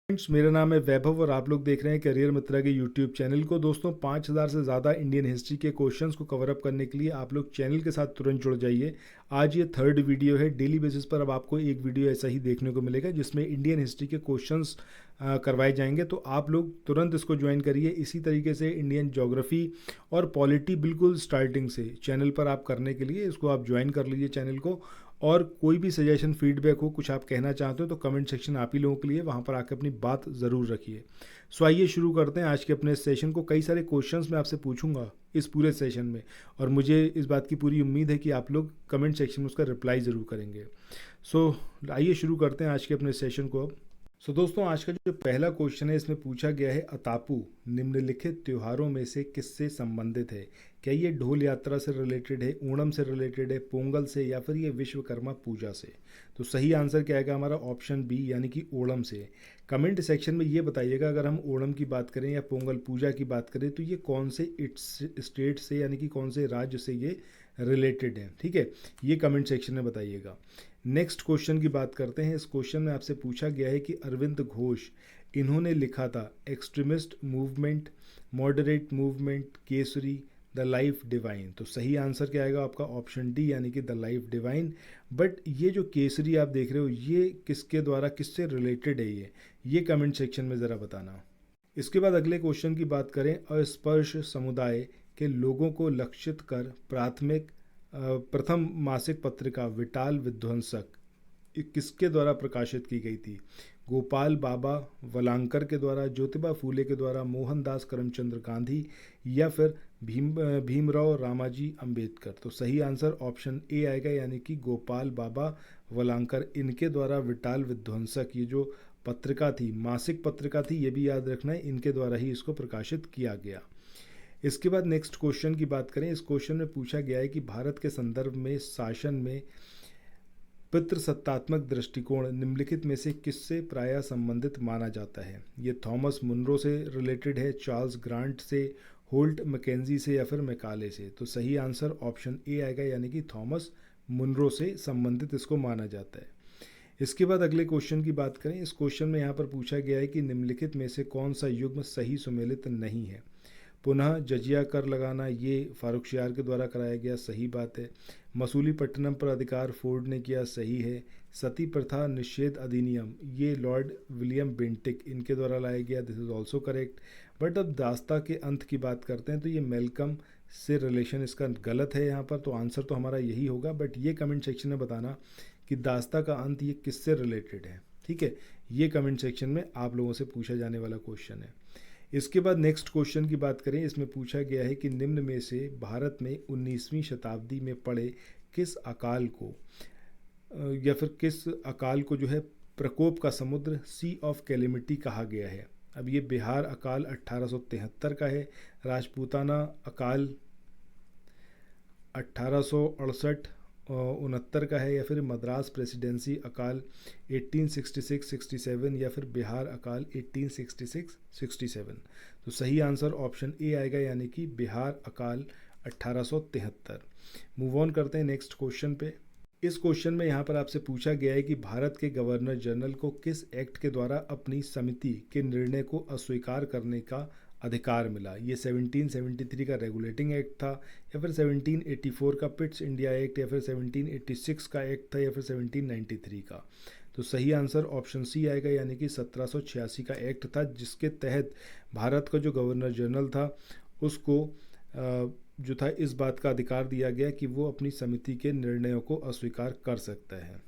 Friends, मेरा नाम है वैभव और आप लोग देख रहे हैं करियर मित्रा के यूट्यूब चैनल को। दोस्तों, 5000 से ज़्यादा इंडियन हिस्ट्री के क्वेश्चंस को कवर अप करने के लिए आप लोग चैनल के साथ तुरंत जुड़ जाइए। आज ये थर्ड वीडियो है। डेली बेसिस पर अब आपको एक वीडियो ऐसा ही देखने को मिलेगा जिसमें इंडियन हिस्ट्री के क्वेश्चंस करवाए जाएंगे, तो आप लोग तुरंत इसको ज्वाइन करिए। इसी तरीके से इंडियन ज्योग्राफी और पॉलिटी बिल्कुल स्टार्टिंग से चैनल पर आप करने के लिए इसको आप ज्वाइन कर लीजिए चैनल को। और कोई भी सजेशन फीडबैक हो, कुछ आप कहना चाहते हो तो कमेंट सेक्शन आप ही लोगों के लिए, वहाँ पर आकर अपनी बात ज़रूर रखिए। सो आइए शुरू करते हैं आज के अपने सेशन को। कई सारे क्वेश्चंस मैं आपसे पूछूंगा इस पूरे सेशन में, और मुझे इस बात की पूरी उम्मीद है कि आप लोग कमेंट सेक्शन में उसका रिप्लाई ज़रूर करेंगे। सो आइए शुरू करते हैं आज के अपने सेशन को अब। दोस्तों, आज का जो पहला क्वेश्चन है इसमें पूछा गया है, अतापू निम्नलिखित त्योहारों में से किससे संबंधित है? क्या ये ढोल यात्रा से रिलेटेड है, ओणम से रिलेटेड है, पोंगल से, या फिर ये विश्वकर्मा पूजा से? तो सही आंसर क्या आएगा हमारा? ऑप्शन बी, यानी कि ओणम से। कमेंट सेक्शन में ये बताइएगा, अगर हम ओणम की बात करें या पोंगल पूजा की बात करें तो ये कौन से स्टेट से, यानी कि कौन से राज्य से ये रिलेटेड है। ठीक है, ये कमेंट सेक्शन में बताइएगा। नेक्स्ट क्वेश्चन की बात करते हैं। इस क्वेश्चन में आपसे पूछा गया है कि अरविंद घोष इन्होंने लिखा था extremist movement, moderate movement, Kesari, the life divine. तो सही आंसर क्या आएगा आपका? ऑप्शन डी, यानी कि द लाइफ डिवाइन। बट ये जो केसरी आप देख रहे हो, ये किसके द्वारा, किससे रिलेटेड है ये कमेंट सेक्शन में ज़रा बताना। इसके बाद अगले क्वेश्चन की बात करें। अस्पृश समुदाय के लोगों को लक्षित कर प्रथम मासिक पत्रिका विटाल विध्वंसक किसके द्वारा प्रकाशित की गई थी? गोपाल बाबा वलांकर के द्वारा, ज्योतिबा फूले के द्वारा, मोहनदास करमचंद्र गांधी, या फिर भीमराव रामाजी अंबेडकर? तो सही आंसर ऑप्शन ए आएगा, यानी कि गोपाल बाबा वलांकर, इनके द्वारा विटाल विध्वंसक, ये जो पत्रिका थी, मासिक पत्रिका थी, ये भी याद रखना है, इनके द्वारा ही इसको प्रकाशित किया गया। इसके बाद नेक्स्ट क्वेश्चन की बात करें। इस क्वेश्चन में पूछा गया है कि भारत के संदर्भ में शासन में पितृसत्तात्मक दृष्टिकोण निम्नलिखित में से किससे प्रायः संबंधित माना जाता है? ये थॉमस मुनरो से रिलेटेड है, चार्ल्स ग्रांट से, होल्ट मैकेंजी से, या फिर मैकाले से? तो सही आंसर ऑप्शन ए आएगा, यानी कि थॉमस मुनरो से संबंधित इसको माना जाता है। इसके बाद अगले क्वेश्चन की बात करें। इस क्वेश्चन में यहाँ पर पूछा गया है कि निम्नलिखित में से कौन सा युग्म सही सुमेलित नहीं है? पुनः जजिया कर लगाना, ये फारुखशियार के द्वारा कराया गया, सही बात है। मसूलीपट्टनम पर अधिकार फोर्ड ने किया, सही है। सती प्रथा निषेध अधिनियम, ये लॉर्ड विलियम बेंटिक, इनके द्वारा लाया गया, this is also correct. But अब दास्ता के अंत की बात करते हैं तो ये मेलकम से रिलेशन इसका गलत है यहाँ पर, तो आंसर तो हमारा यही होगा। बट ये कमेंट सेक्शन में बताना कि दास्ता का अंत ये किससे रिलेटेड है। ठीक है, ये कमेंट सेक्शन में आप लोगों से पूछा जाने वाला क्वेश्चन है। इसके बाद नेक्स्ट क्वेश्चन की बात करें। इसमें पूछा गया है कि निम्न में से भारत में 19वीं शताब्दी में पड़े किस अकाल को, या फिर किस अकाल को जो है प्रकोप का समुद्र, सी ऑफ कैलेमिटी, कहा गया है? अब ये बिहार अकाल 1873 का है, राजपूताना अकाल 1868 69 का है, या फिर मद्रास प्रेसिडेंसी अकाल 1866-67, या फिर बिहार अकाल 1866-67? तो सही आंसर ऑप्शन ए आएगा, यानी कि बिहार अकाल 1873। मूव ऑन करते हैं नेक्स्ट क्वेश्चन पे। इस क्वेश्चन में यहाँ पर आपसे पूछा गया है कि भारत के गवर्नर जनरल को किस एक्ट के द्वारा अपनी समिति के निर्णय को अस्वीकार करने का अधिकार मिला? ये 1773 का रेगुलेटिंग एक्ट था, या फिर 1784 का पिट्स इंडिया एक्ट, या फिर 1786 का एक्ट था, या फिर 1793 का? तो सही आंसर ऑप्शन सी आएगा, यानी कि 1786 का एक्ट था, जिसके तहत भारत का जो गवर्नर जनरल था उसको जो था इस बात का अधिकार दिया गया कि वो अपनी समिति के निर्णयों को अस्वीकार कर सकता है।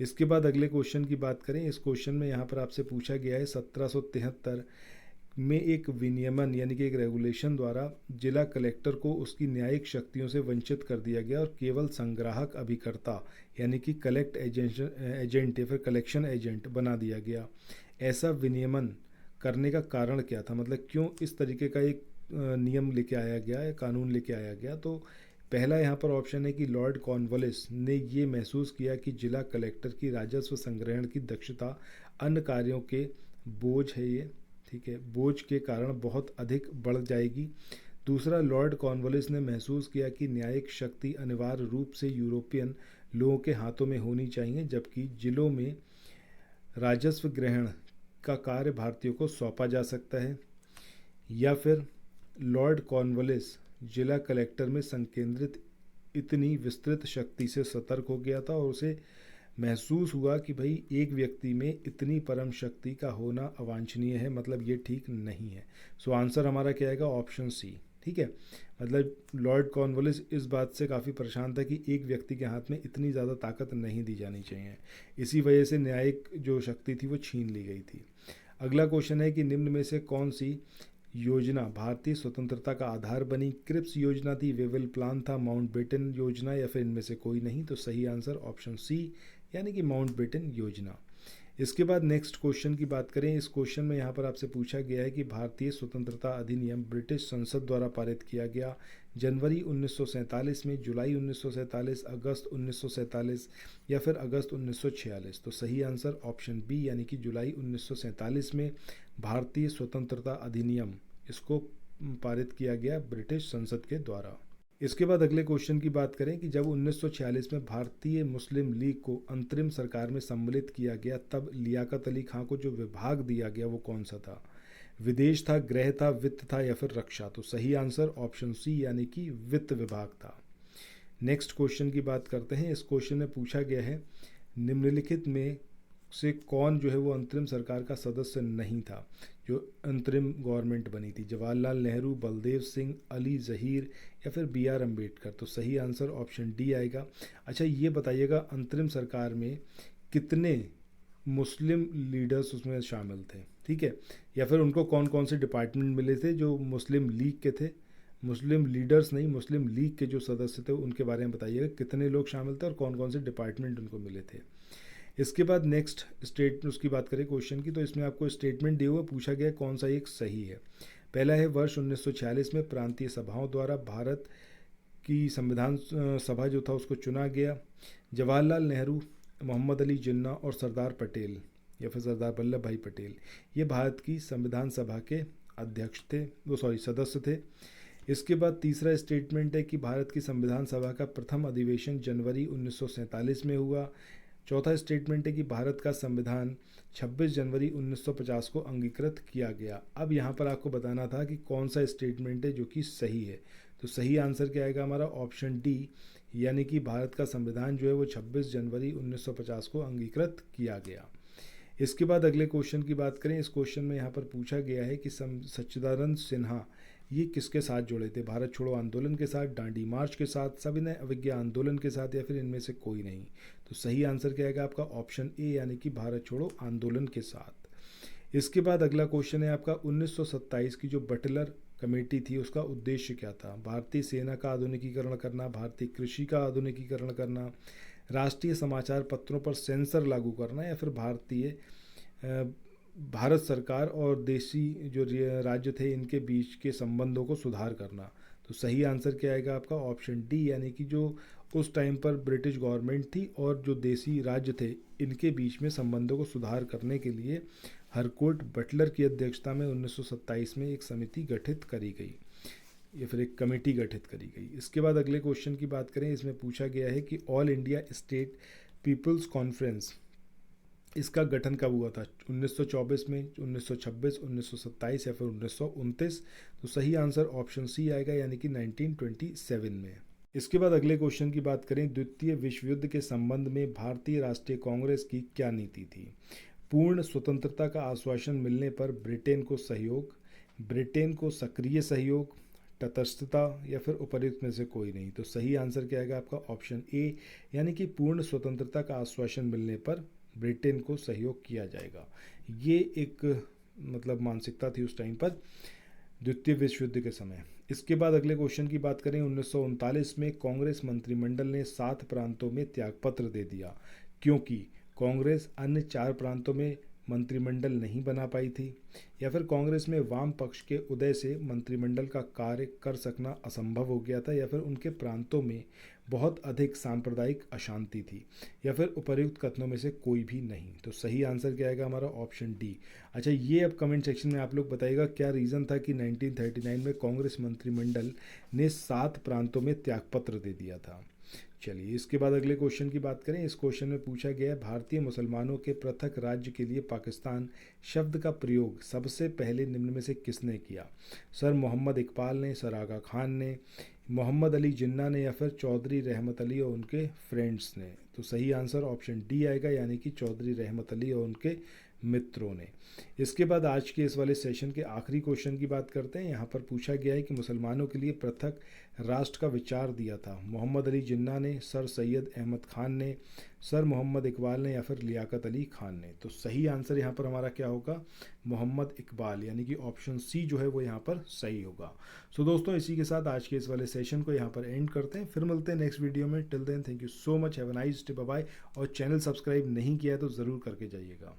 इसके बाद अगले क्वेश्चन की बात करें। इस क्वेश्चन में यहाँ पर आपसे पूछा गया है 1773 में एक विनियमन, यानी कि एक रेगुलेशन द्वारा जिला कलेक्टर को उसकी न्यायिक शक्तियों से वंचित कर दिया गया और केवल संग्राहक अभिकर्ता, यानी कि कलेक्ट एजेंट या फिर कलेक्शन एजेंट बना दिया गया। ऐसा विनियमन करने का कारण क्या था? मतलब क्यों इस तरीके का एक नियम लेके आया गया है, कानून लेके आया गया? तो पहला यहाँ पर ऑप्शन है कि लॉर्ड कॉर्नवालिस ने ये महसूस किया कि जिला कलेक्टर की राजस्व संग्रहण की दक्षता अन्य कार्यों के बोझ है ये, ठीक है, बोझ के कारण बहुत अधिक बढ़ जाएगी। दूसरा, लॉर्ड कॉर्नवालिस ने महसूस किया कि न्यायिक शक्ति अनिवार्य रूप से यूरोपियन लोगों के हाथों में होनी चाहिए, जबकि जिलों में राजस्व ग्रहण का कार्य भारतीयों को सौंपा जा सकता है, या फिर लॉर्ड कॉर्नवालिस जिला कलेक्टर में संकेंद्रित इतनी विस्तृत शक्ति से सतर्क हो गया था और उसे महसूस हुआ कि भाई एक व्यक्ति में इतनी परम शक्ति का होना अवांछनीय है, मतलब ये ठीक नहीं है। सो आंसर हमारा क्या आएगा? Option C. ठीक है, मतलब लॉर्ड कॉर्नवालिस इस बात से काफ़ी परेशान था कि एक व्यक्ति के हाथ में इतनी ज़्यादा ताकत नहीं दी जानी चाहिए, इसी वजह से न्यायिक जो शक्ति थी वो छीन ली गई थी। अगला क्वेश्चन है कि निम्न में से कौन सी योजना भारतीय स्वतंत्रता का आधार बनी? क्रिप्स योजना थी, वेवेल प्लान था, माउंटबेटन योजना, या फिर इनमें से कोई नहीं? तो सही आंसर ऑप्शन सी यानी कि माउंटबेटन योजना। इसके बाद नेक्स्ट क्वेश्चन की बात करें। इस क्वेश्चन में यहाँ पर आपसे पूछा गया है कि भारतीय स्वतंत्रता अधिनियम ब्रिटिश संसद द्वारा पारित किया गया जनवरी 1947 में, जुलाई 1947, अगस्त 1947 या फिर अगस्त 1946? तो सही आंसर ऑप्शन बी यानी कि जुलाई 1947 में भारतीय स्वतंत्रता अधिनियम इसको पारित किया गया ब्रिटिश संसद के द्वारा। इसके बाद अगले क्वेश्चन की बात करें कि जब 1946 में भारतीय मुस्लिम लीग को अंतरिम सरकार में सम्मिलित किया गया, तब लियाकत अली खां को जो विभाग दिया गया वो कौन सा था? विदेश था, गृह था, वित्त था या फिर रक्षा? तो सही आंसर ऑप्शन सी यानी कि वित्त विभाग था। नेक्स्ट क्वेश्चन की बात करते हैं। इस क्वेश्चन में पूछा गया है निम्नलिखित में से कौन जो है वो अंतरिम सरकार का सदस्य नहीं था जो अंतरिम गवर्नमेंट बनी थी? जवाहरलाल नेहरू, बलदेव सिंह, अली जहीर या फिर बी आर अम्बेडकर? तो सही आंसर ऑप्शन डी आएगा। अच्छा, ये बताइएगा अंतरिम सरकार में कितने मुस्लिम लीडर्स उसमें शामिल थे? ठीक है, या फिर उनको कौन कौन से डिपार्टमेंट मिले थे जो मुस्लिम लीग के थे? मुस्लिम लीडर्स नहीं, मुस्लिम लीग के जो सदस्य थे उनके बारे में बताइएगा, कितने लोग शामिल थे और कौन कौन से डिपार्टमेंट उनको मिले थे। इसके बाद नेक्स्ट स्टेटमेंट उसकी बात करें क्वेश्चन की, तो इसमें आपको स्टेटमेंट दिए हुए पूछा गया कौन सा एक सही है। पहला है वर्ष 1946 में प्रांतीय सभाओं द्वारा भारत की संविधान सभा जो था उसको चुना गया। जवाहरलाल नेहरू, मोहम्मद अली जिन्ना और सरदार पटेल या फिर सरदार वल्लभ भाई पटेल ये भारत की संविधान सभा के अध्यक्ष थे, सदस्य थे। इसके बाद तीसरा स्टेटमेंट है कि भारत की संविधान सभा का प्रथम अधिवेशन जनवरी 1947 में हुआ। चौथा स्टेटमेंट है कि भारत का संविधान 26 जनवरी 1950 को अंगीकृत किया गया। अब यहाँ पर आपको बताना था कि कौन सा स्टेटमेंट है जो कि सही है। तो सही आंसर क्या आएगा हमारा? ऑप्शन डी यानी कि भारत का संविधान जो है वो 26 जनवरी 1950 को अंगीकृत किया गया। इसके बाद अगले क्वेश्चन की बात करें। इस क्वेश्चन में यहाँ पर पूछा गया है कि सच्चिदानंद सिन्हा ये किसके साथ जुड़े थे? भारत छोड़ो आंदोलन के साथ, डांडी मार्च के साथ, सविनय अवज्ञा आंदोलन के साथ या फिर इनमें से कोई नहीं? तो सही आंसर क्या आएगा आपका? ऑप्शन ए यानी कि भारत छोड़ो आंदोलन के साथ। इसके बाद अगला क्वेश्चन है आपका 1927 की जो बटलर कमेटी थी उसका उद्देश्य क्या था? भारतीय सेना का आधुनिकीकरण करना, भारतीय कृषि का आधुनिकीकरण करना, राष्ट्रीय समाचार पत्रों पर सेंसर लागू करना या फिर भारत सरकार और देशी जो राज्य थे इनके बीच के संबंधों को सुधार करना? तो सही आंसर क्या आएगा आपका? ऑप्शन डी यानी कि जो उस टाइम पर ब्रिटिश गवर्नमेंट थी और जो देसी राज्य थे इनके बीच में संबंधों को सुधार करने के लिए हरकोर्ट बटलर की अध्यक्षता में 1927 में एक समिति गठित करी गई या फिर एक कमेटी गठित करी गई। इसके बाद अगले क्वेश्चन की बात करें। इसमें पूछा गया है कि All India State People's Conference इसका गठन कब हुआ था? 1924 में, 1926, 1927 या फिर 1929? तो सही आंसर ऑप्शन सी आएगा यानी कि 1927 में। इसके बाद अगले क्वेश्चन की बात करें। द्वितीय विश्व युद्ध के संबंध में भारतीय राष्ट्रीय कांग्रेस की क्या नीति थी? पूर्ण स्वतंत्रता का आश्वासन मिलने पर ब्रिटेन को सहयोग, ब्रिटेन को सक्रिय सहयोग, तटस्थता या फिर उपर्युक्त में से कोई नहीं? तो सही आंसर क्या आएगा आपका? ऑप्शन ए यानी कि पूर्ण स्वतंत्रता का आश्वासन मिलने पर ब्रिटेन को सहयोग किया जाएगा। ये एक मतलब मानसिकता थी उस टाइम पर द्वितीय विश्व युद्ध के समय। इसके बाद अगले क्वेश्चन की बात करें। 1939 में कांग्रेस मंत्रिमंडल ने 7 प्रांतों में त्यागपत्र दे दिया क्योंकि कांग्रेस अन्य 4 प्रांतों में मंत्रिमंडल नहीं बना पाई थी, या फिर कांग्रेस में वाम पक्ष के उदय से मंत्रिमंडल का कार्य कर सकना असंभव हो गया था, या फिर उनके प्रांतों में बहुत अधिक सांप्रदायिक अशांति थी, या फिर उपर्युक्त कथनों में से कोई भी नहीं? तो सही आंसर क्या आएगा हमारा? Option D. अच्छा, ये अब कमेंट सेक्शन में आप लोग बताइएगा क्या रीज़न था कि 1939 में कांग्रेस मंत्रिमंडल ने 7 प्रांतों में त्यागपत्र दे दिया था? चलिए, इसके बाद अगले क्वेश्चन की बात करें। इस क्वेश्चन में पूछा गया है, भारतीय मुसलमानों के पृथक राज्य के लिए पाकिस्तान शब्द का प्रयोग सबसे पहले निम्न में से किसने किया? सर मोहम्मद इकबाल ने, सर आगा खान ने, मोहम्मद अली जिन्ना ने, या फिर चौधरी रहमत अली और उनके फ्रेंड्स ने? तो सही आंसर ऑप्शन डी आएगा, यानी कि चौधरी रहमत अली और उनके मित्रों ने। इसके बाद आज के इस वाले सेशन के आखिरी क्वेश्चन की बात करते हैं। यहाँ पर पूछा गया है कि मुसलमानों के लिए पृथक राष्ट्र का विचार दिया था मोहम्मद अली जिन्ना ने, सर सैयद अहमद खान ने, सर मोहम्मद इकबाल ने, या फिर लियाकत अली खान ने? तो सही आंसर यहाँ पर हमारा क्या होगा? मोहम्मद इकबाल, यानी कि ऑप्शन सी जो है वो यहाँ पर सही होगा। सो दोस्तों, इसी के साथ आज के इस वाले सेशन को यहाँ पर एंड करते हैं। फिर मिलते हैं नेक्स्ट वीडियो में। Till then thank you so much, have a nice day, bye bye. और चैनल सब्सक्राइब नहीं किया है तो ज़रूर करके जाइएगा।